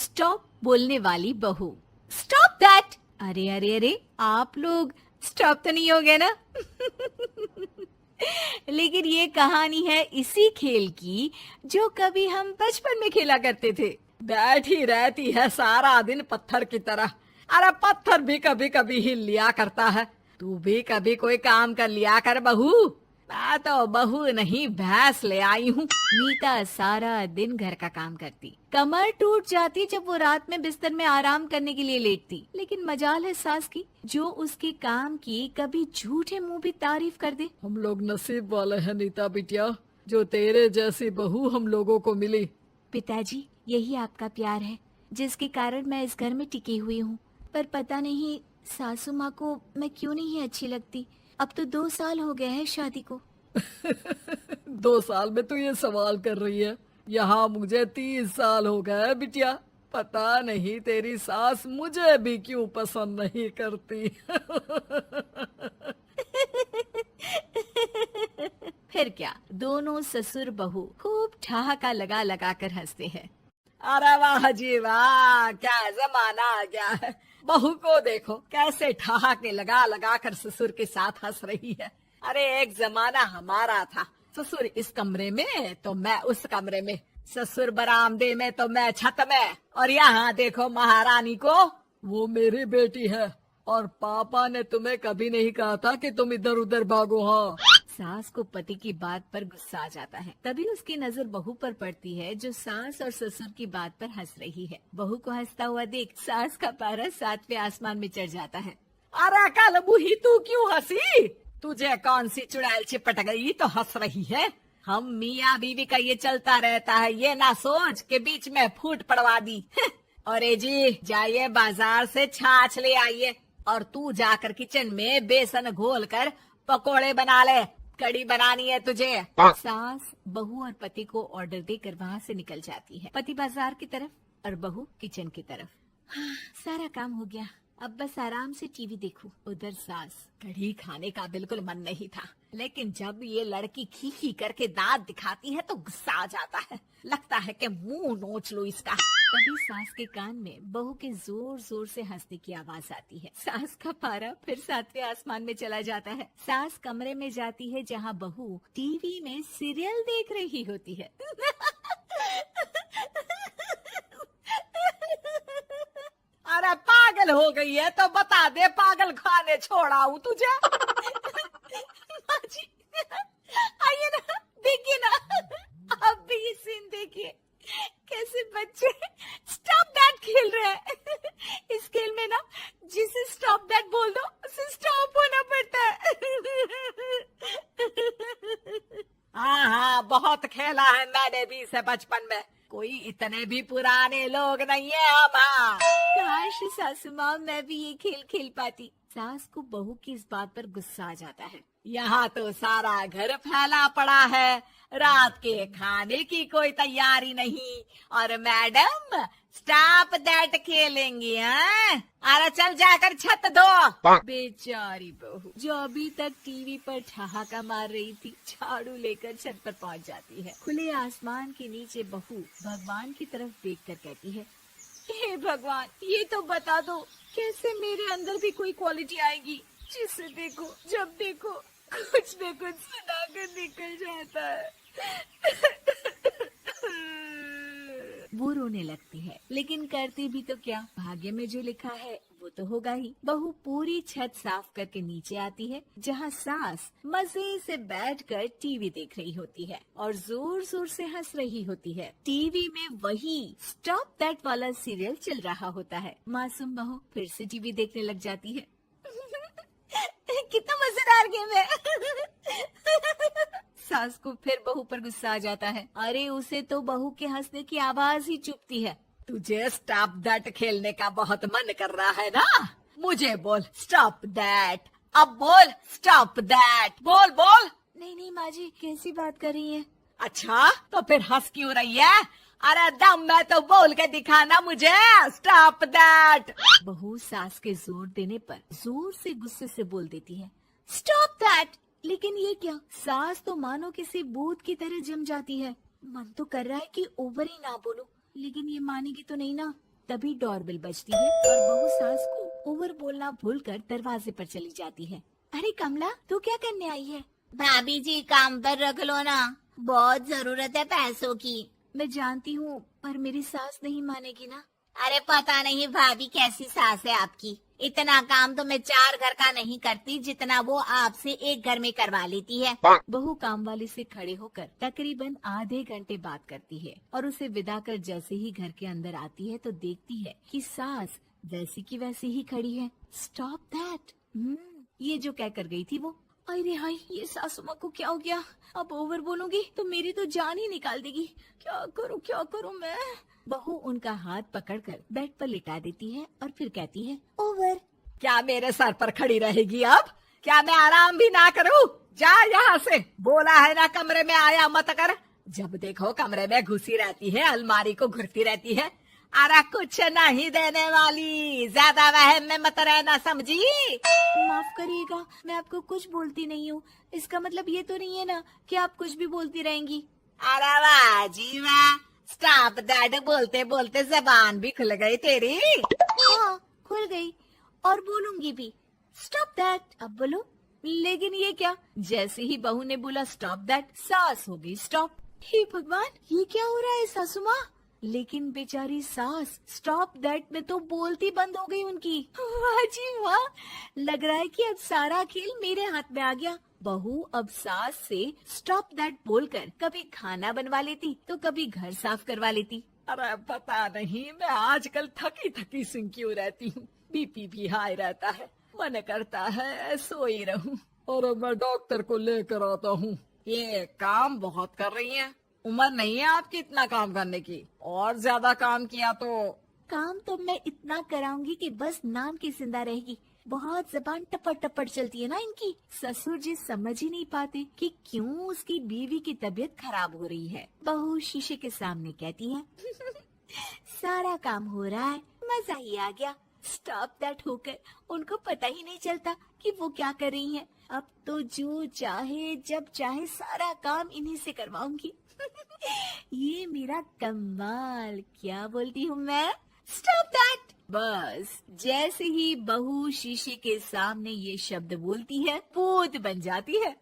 Stop बोलने वाली बहू। Stop that! अरे अरे अरे, आप लोग स्टॉप तो नहीं हो गए ना? लेकिन ये कहानी है इसी खेल की जो कभी हम बचपन में खेला करते थे। बैठी रहती है सारा दिन पत्थर की तरह। अरे पत्थर भी कभी कभी हिल लिया करता है। तू भी कभी कोई काम कर लिया कर बहू। मैं तो बहू नहीं भैंस ले आई हूँ। नीता सारा दिन घर का काम करती, कमर टूट जाती जब वो रात में बिस्तर में आराम करने के लिए लेटती। लेकिन मजाल है सास की, जो उसके काम की कभी झूठे मुंह भी तारीफ कर दे। हम लोग नसीब वाले हैं नीता बिटिया, जो तेरे जैसी बहू हम लोगों को मिली। पिताजी, यही आपका प्यार है जिसके कारण मैं इस घर में टिकी हुई हूँ। पर पता नहीं सासू माँ को मैं क्यों नहीं अच्छी लगती। अब तो 2 साल हो गए हैं शादी को। 2 साल में तू ये सवाल कर रही है? यहाँ मुझे 30 साल हो गए बिटिया। पता नहीं तेरी सास मुझे भी क्यों पसंद नहीं करती। फिर क्या, दोनों ससुर बहू खूब ठहाका लगा लगा कर हंसते हैं। अरे वाह जी वाह, क्या जमाना आ गया है। बहू को देखो कैसे ठहाके लगा लगा कर ससुर के साथ हंस रही है। अरे एक जमाना हमारा था, ससुर इस कमरे में तो मैं उस कमरे में, ससुर बरामदे में तो मैं छत में। और यहाँ देखो महारानी को, वो मेरी बेटी है। और पापा ने तुम्हें कभी नहीं कहा था कि तुम इधर उधर भागो। हाँ, सास को पति की बात पर गुस्सा आ जाता है। तभी उसकी नजर बहू पर पड़ती है जो सास और ससुर की बात पर हंस रही है। बहू को हंसता हुआ देख सास का पारा 7वें आसमान में चढ़ जाता है। अरे कल बुही तू क्यों हंसी? तुझे कौन सी चुड़ैल चिपट गई तो हंस रही है? हम मियाँ बीवी का ये चलता रहता है, ये ना सोच के बीच में फूट पड़वा दी। अरे जी जाइए बाजार से छाछ ले आइए, और तू जाकर किचन में बेसन घोल कर पकोड़े बना ले, कड़ी बनानी है तुझे। सास बहू और पति को ऑर्डर देकर वहाँ से निकल जाती है। पति बाजार की तरफ और बहू किचन की तरफ। सारा काम हो गया, अब बस आराम से टीवी देखूं। उधर सास, कढ़ी खाने का बिल्कुल मन नहीं था, लेकिन जब ये लड़की खी खी करके दांत दिखाती है तो गुस्सा आ जाता है। लगता है कि मुंह नोच लो इसका। तभी सास के कान में बहू के जोर जोर से हंसने की आवाज आती है। सास का पारा फिर 7वें आसमान में चला जाता है। सास कमरे में जाती है जहाँ बहू टीवी में सीरियल देख रही होती है। अरे पागल हो गई है तो बता दे, पागल खाने छोड़ाऊं तुझे? माँ जी, आइए ना, देखिए ना, आप भी ये सीन देखिए, कैसे बच्चे स्टॉप दैट खेल रहे हैं। इस खेल में ना जिसे स्टॉप दैट बोल दो उसे स्टॉप होना पड़ता है। हाँ हाँ, बहुत खेला है मैंने भी इसे बचपन में। कोई इतने भी पुराने लोग नहीं है हम। हाँ, काश सासू माँ मैं भी ये खेल खेल पाती। सास को बहू की इस बात पर गुस्सा आ जाता है। यहाँ तो सारा घर फैला पड़ा है, रात के खाने की कोई तैयारी नहीं, और मैडम स्टॉप दैट खेलेंगी। हैं? अरे चल जाकर छत धो। बेचारी बहू जो अभी तक टीवी पर ठहाका मार रही थी, झाड़ू लेकर छत पर पहुँच जाती है। खुले आसमान के नीचे बहू भगवान की तरफ देखकर कहती है, हे भगवान, ये तो बता दो कैसे मेरे अंदर भी कोई क्वालिटी आएगी जिसे देखो, जब देखो कुछ न कुछ सुनाकर निकल जाता है। वो रोने लगती है, लेकिन करती भी तो क्या, भाग्य में जो लिखा है वो तो होगा ही। बहू पूरी छत साफ करके नीचे आती है जहाँ सास मजे से बैठकर टीवी देख रही होती है और जोर जोर से हंस रही होती है। टीवी में वही स्टॉप दैट वाला सीरियल चल रहा होता है। मासूम बहू फिर से टीवी देखने लग जाती है। कितना मजेदार गेम है। सास को फिर बहू पर गुस्सा आ जाता है। अरे उसे तो बहू के हंसने की आवाज ही चुभती है। तुझे स्टॉप दैट खेलने का बहुत मन कर रहा है ना? मुझे बोल स्टॉप दैट, अब बोल स्टॉप दैट, बोल बोल। नहीं नहीं माँ जी, कैसी बात कर रही हैं? अच्छा तो फिर हंस क्यों रही है? अरे दम में तो बोल के दिखाना मुझे स्टॉप दैट। बहू सास के जोर देने पर जोर से गुस्से से बोल देती है, स्टॉप दैट। लेकिन ये क्या, सास तो मानो किसी भूत की तरह जम जाती है। मन तो कर रहा है कि ओवर ही ना बोलूं, लेकिन ये मानेगी तो नहीं ना। तभी डोरबेल बजती है और बहू सास को ओवर बोलना भूलकर दरवाजे पर चली जाती है। अरे कमला, तू क्या करने आई है? भाभी जी काम पर रख लो ना, बहुत जरूरत है पैसों की। मैं जानती हूँ, पर मेरी सास नहीं मानेगी ना। अरे पता नहीं भाभी कैसी सास है आपकी, इतना काम तो मैं 4 घर का नहीं करती जितना वो आपसे एक घर में करवा लेती है। बहू काम वाली से खड़े होकर तकरीबन आधे घंटे बात करती है और उसे विदा कर जैसे ही घर के अंदर आती है तो देखती है कि सास वैसी की वैसी ही खड़ी है। स्टॉप दैट, ये जो कह कर गई थी वो। अरे हाय, ये सासू माँ को क्या हो गया? अब ओवर बोलूंगी तो मेरी तो जान ही निकाल देगी। क्या करूँ मैं? बहू उनका हाथ पकड़कर बेड पर लिटा देती है और फिर कहती है, ओवर। क्या मेरे सर पर खड़ी रहेगी अब? क्या मैं आराम भी ना करूं? जा यहाँ से, बोला है ना कमरे में आया मत कर। जब देखो कमरे में घुसी रहती है, अलमारी को घुरती रहती है। अरे कुछ नहीं देने वाली, ज्यादा वहम में मत रहना, समझी? माफ करिएगा, मैं आपको कुछ बोलती नहीं हूँ। इसका मतलब ये तो नहीं है ना कि आप कुछ भी बोलती रहेंगी। अरे वाह जी वाह, स्टॉप दैट बोलते बोलते जबान भी खुल गई तेरी। हाँ, खुल गई और बोलूंगी भी। स्टॉप दैट, अब बोलो। लेकिन ये क्या? जैसे ही बहू ने बोला स्टॉप दैट, सास हो गई स्टॉप। हे भगवान, ये क्या हो रहा है सासू माँ? लेकिन बेचारी सास स्टॉप दैट में तो बोलती बंद हो गई उनकी। वाह जी वाह, लग रहा है कि अब सारा खेल मेरे हाथ में आ गया। बहू अब सास से स्टॉप दैट बोलकर कभी खाना बनवा लेती तो कभी घर साफ करवा लेती। अरे पता नहीं, मैं आजकल थकी थकी सी क्यों रहती हूँ। बीपी भी हाई रहता है, मन करता है सोई रहूं। और मैं डॉक्टर को लेकर आता हूँ। ये काम बहुत कर रही है, उम्र नहीं है आपकी इतना काम करने की। और ज्यादा काम किया तो काम तो मैं इतना कराऊंगी कि बस नाम की जिंदा रहेगी। बहुत जबान टपट टपट चलती है ना इनकी। ससुर जी समझ ही नहीं पाते कि क्यों उसकी बीवी की तबीयत खराब हो रही है। बहू शीशे के सामने कहती है, सारा काम हो रहा है, मजा ही आ गया। स्टॉप दैट होकर उनको पता ही नहीं चलता कि वो क्या कर रही हैं। अब तो जो चाहे जब चाहे सारा काम इन्हीं से करवाऊंगी। ये मेरा कमाल, क्या बोलती हूँ मैं? Stop that. बस जैसे ही बहू शीशे के सामने ये शब्द बोलती है, भूत बन जाती है।